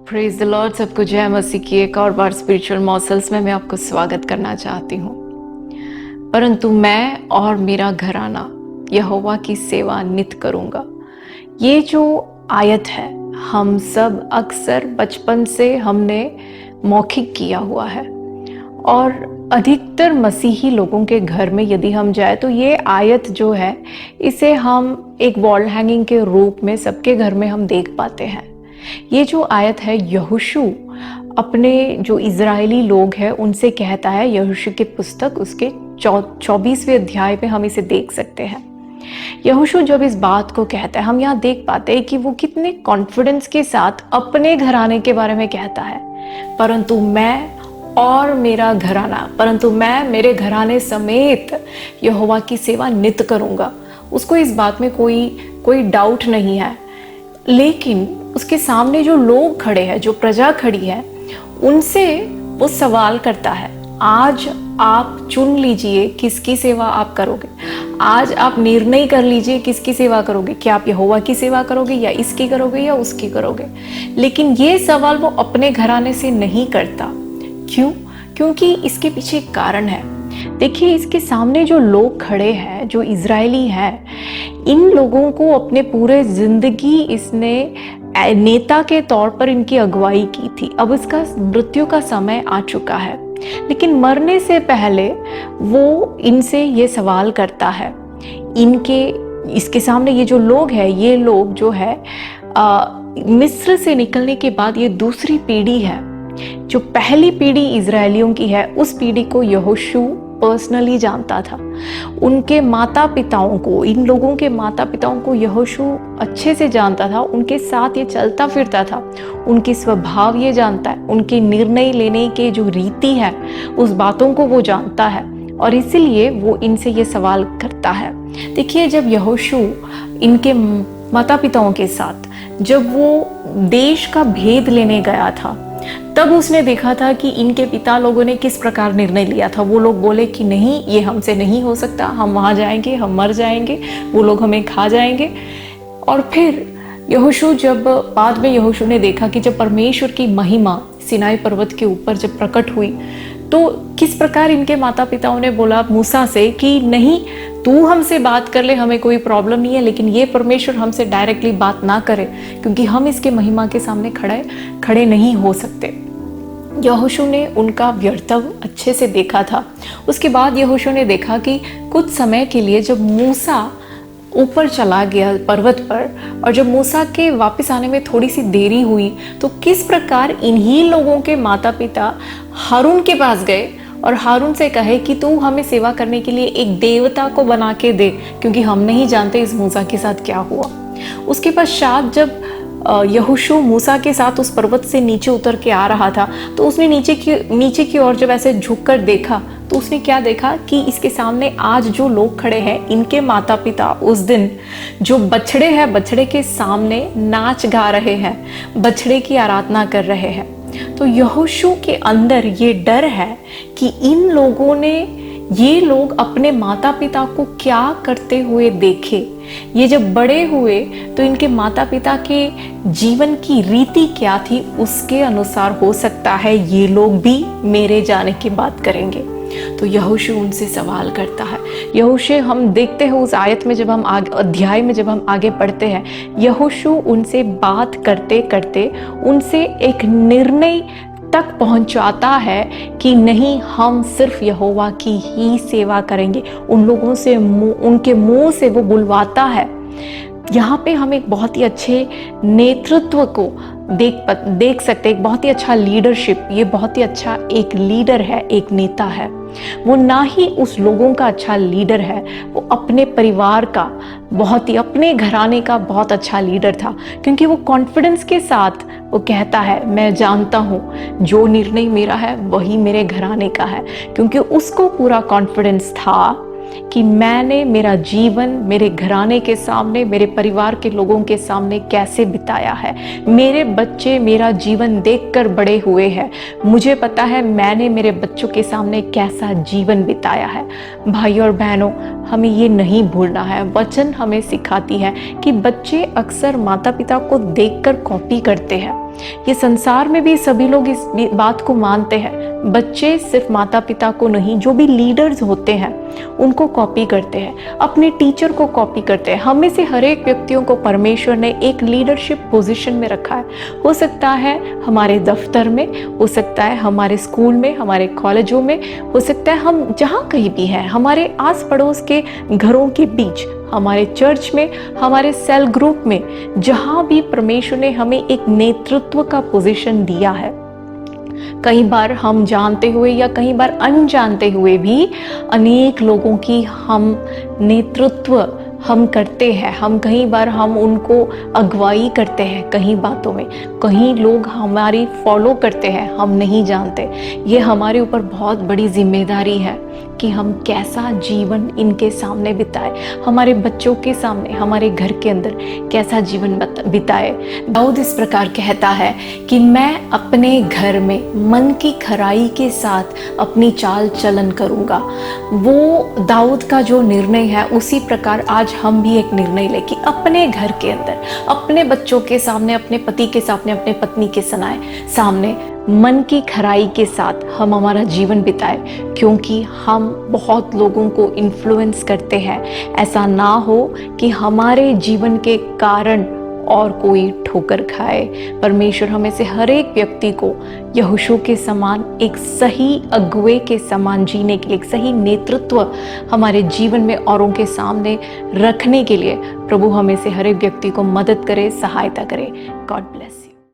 Praise the Lord. सबको जय मसीह की एक और बार स्पिरिचुअल मॉसल्स में मैं आपको स्वागत करना चाहती हूँ। परंतु मैं और मेरा घराना यहोवा की सेवा नित करूँगा। ये जो आयत है, हम सब अक्सर बचपन से हमने मौखिक किया हुआ है और अधिकतर मसीही लोगों के घर में यदि हम जाए तो ये आयत जो है इसे हम एक वॉल हैंगिंग के रूप में सबके घर में हम देख पाते हैं। ये जो आयत है यहोशू अपने जो इजरायली लोग हैं उनसे कहता है। यहोशू की पुस्तक उसके 24वें अध्याय में हम इसे देख सकते हैं। यहोशू जब इस बात को कहता है, हम यहाँ देख पाते हैं कि वो कितने कॉन्फिडेंस के साथ अपने घराने के बारे में कहता है। परंतु मैं और मेरा घराना, परंतु मैं मेरे घराने समेत यहोवा की सेवा नित करूँगा। उसको इस बात में कोई डाउट नहीं है। लेकिन उसके सामने जो लोग खड़े हैं, जो प्रजा खड़ी है, उनसे वो सवाल करता है, आज आप चुन लीजिए किसकी सेवा आप करोगे। आज आप निर्णय कर लीजिए किसकी सेवा करोगे। क्या आप यहोवा की सेवा करोगे या इसकी करोगे या उसकी करोगे। लेकिन ये सवाल वो अपने घराने से नहीं करता। क्यों? क्योंकि इसके पीछे एक कारण है। देखिए, इसके सामने जो लोग खड़े हैं, जो इजरायली हैं, इन लोगों को अपने पूरे जिंदगी इसने नेता के तौर पर इनकी अगुवाई की थी। अब इसका मृत्यु का समय आ चुका है, लेकिन मरने से पहले वो इनसे ये सवाल करता है। इसके सामने ये जो लोग हैं, ये लोग जो है मिस्र से निकलने के बाद ये दूसरी पीढ़ी है। जो पहली पीढ़ी इजरायलियों की है, उस पीढ़ी को यहोशू पर्सनली जानता था। उनके माता पिताओं को, इन लोगों के माता पिताओं को यहोशू अच्छे से जानता था। उनके साथ ये चलता फिरता था, उनकी स्वभाव ये जानता है, उनके निर्णय लेने के जो रीति है उस बातों को वो जानता है, और इसीलिए वो इनसे ये सवाल करता है। देखिए, जब यहोशू इनके माता पिताओं के साथ जब वो देश का भेद लेने गया था, तब उसने देखा था कि इनके पिता लोगों ने किस प्रकार निर्णय लिया था। वो लोग बोले कि नहीं, ये हमसे नहीं हो सकता, हम वहाँ जाएंगे, हम मर जाएंगे, वो लोग हमें खा जाएंगे। और फिर यहोशू बाद में यहोशू ने देखा कि जब परमेश्वर की महिमा सिनाई पर्वत के ऊपर जब प्रकट हुई, तो किस प्रकार इनके माता पिताओं ने बोला मूसा से कि नहीं, तू हमसे बात कर ले, हमें कोई प्रॉब्लम नहीं है, लेकिन ये परमेश्वर हमसे डायरेक्टली बात ना करे, क्योंकि हम इसके महिमा के सामने खड़े नहीं हो सकते। यहोशू ने उनका व्यर्थ अच्छे से देखा था। उसके बाद यहोशू ने देखा कि कुछ समय के लिए जब मूसा ऊपर चला गया पर्वत पर, और जब मूसा के वापस आने में थोड़ी सी देरी हुई, तो किस प्रकार इन्हीं लोगों के माता पिता हारून के पास गए और हारून से कहे कि तू हमें सेवा करने के लिए एक देवता को बना के दे, क्योंकि हम नहीं जानते इस मूसा के साथ क्या हुआ। उसके पश्चात जब यहोशू मूसा के साथ उस पर्वत से नीचे उतर के आ रहा था, तो उसने नीचे की ओर जब ऐसे झुककर देखा, तो उसने क्या देखा कि इसके सामने आज जो लोग खड़े हैं, इनके माता पिता उस दिन जो बछड़े हैं, बछड़े के सामने नाच गा रहे हैं, बछड़े की आराधना कर रहे हैं। तो यहोशू के अंदर ये डर है कि ये लोग अपने माता पिता को क्या करते हुए देखे। ये जब बड़े हुए तो इनके माता पिता के जीवन की रीति क्या थी, उसके अनुसार हो सकता है ये लोग भी मेरे जाने की बात करेंगे। तो यहोशू उनसे सवाल करता है। यहोशू, हम देखते हैं उस आयत में, जब हम अध्याय में जब हम आगे पढ़ते हैं, यहोशू उनसे बात करते करते उनसे एक निर्णय तक पहुंचाता है कि नहीं, हम सिर्फ यहोवा की ही सेवा करेंगे। उन लोगों से उनके मुंह से वो बुलवाता है। यहाँ पे हम एक बहुत ही अच्छे नेतृत्व को देख सकते हैं, एक बहुत ही अच्छा लीडरशिप। ये बहुत ही अच्छा एक लीडर है, एक नेता है। वो ना ही उस लोगों का अच्छा लीडर है, वो अपने परिवार का, अपने घराने का बहुत अच्छा लीडर था, क्योंकि वो कॉन्फिडेंस के साथ वो कहता है, मैं जानता हूँ जो निर्णय मेरा है वही मेरे घराने का है, क्योंकि उसको पूरा कॉन्फिडेंस था कि मैंने मेरा जीवन मेरे घराने के सामने, मेरे परिवार के लोगों के सामने कैसे बिताया है। मेरे बच्चे मेरा जीवन देखकर बड़े हुए हैं। मुझे पता है मैंने मेरे बच्चों के सामने कैसा जीवन बिताया है। भाई और बहनों, हमें ये नहीं भूलना है। वचन हमें सिखाती है कि बच्चे अक्सर माता पिता को देखकर कॉपी करते हैं। ये संसार में भी सभी लोग इस बात को मानते हैं। बच्चे सिर्फ माता पिता को नहीं, जो भी लीडर्स होते हैं उनको कॉपी करते हैं, अपने टीचर को कॉपी करते हैं। हम में से हर एक व्यक्तियों को परमेश्वर ने एक लीडरशिप पोजीशन में रखा है। हो सकता है हमारे दफ्तर में, हो सकता है हमारे स्कूल में, हमारे कॉलेजों में, हो सकता है हम जहाँ कहीं भी हैं, हमारे आस पड़ोस के घरों के बीच, हमारे चर्च में, हमारे सेल ग्रुप में, जहाँ भी परमेश्वर ने हमें एक नेतृत्व का पोजीशन दिया है। कई बार हम जानते हुए या कई बार अनजानते हुए भी अनेक लोगों की हम नेतृत्व हम करते हैं। हम कई बार हम उनको अगुवाई करते हैं कहीं बातों में, कहीं लोग हमारी फॉलो करते हैं, हम नहीं जानते। ये हमारे ऊपर बहुत बड़ी जिम्मेदारी है कि हम कैसा जीवन इनके सामने बिताए, हमारे बच्चों के सामने, हमारे घर के अंदर कैसा जीवन बिताए। दाऊद इस प्रकार कहता है कि मैं अपने घर में मन की खराई के साथ अपनी चाल चलन करूँगा। वो दाऊद का जो निर्णय है, उसी प्रकार आज हम भी एक निर्णय लें कि अपने घर के अंदर, अपने बच्चों के सामने, अपने पति के सामने, अपने पत्नी के सामने मन की खराई के साथ हम हमारा जीवन बिताए, क्योंकि हम बहुत लोगों को इन्फ्लुएंस करते हैं। ऐसा ना हो कि हमारे जीवन के कारण और कोई ठोकर खाए। परमेश्वर हमें से हर एक व्यक्ति को यहोशू के समान, एक सही अगुवे के समान जीने के लिए, एक सही नेतृत्व हमारे जीवन में औरों के सामने रखने के लिए प्रभु हमें से हर एक व्यक्ति को मदद करे, सहायता करे। God bless.